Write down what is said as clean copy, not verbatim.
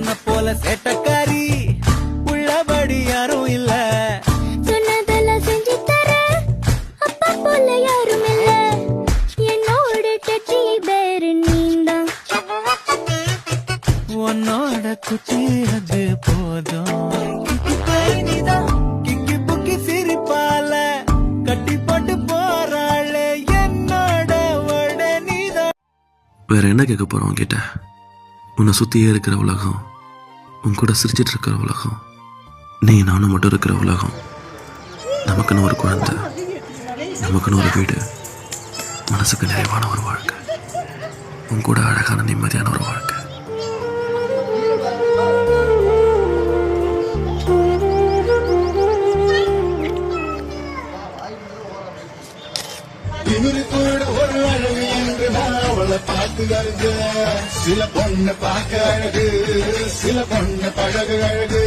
உன்ன போல சேட்டக்காரி உள்ளபடி யாரும் இல்ல. சொன்னதெல்லாம் செஞ்சு தர அப்பா போல யாரும் இல்ல. என்னோட டெட்டி பேரு நீந்தான். உன்னோட குட்டி அது போதும். கிக்கி புக்கி சிரிப்பால கட்டி போட்டு போறாளே என்னோட நீதான். வேற என்ன கேட்க போறோம் கிட்ட? உன்னை சுத்தியே இருக்கிற உலகம், உன் கூட சிரிச்சிட்டு இருக்கிற உலகம், நீ நானும் மட்டும் இருக்கிற உலகம், நமக்குன்னு ஒரு குழந்தை, நமக்குன்னு ஒரு வீடு, மனசுக்கு நிறைவான ஒரு வாழ்க்கை, உன் கூட அழகான நிம்மதியான ஒரு வாழ்க்கை. ஒரு அழகு என்று அவளை பார்த்து அழகு. சில பொண்ணு பார்க்க அழகு, சில பொண்ணு பழகு அழகு.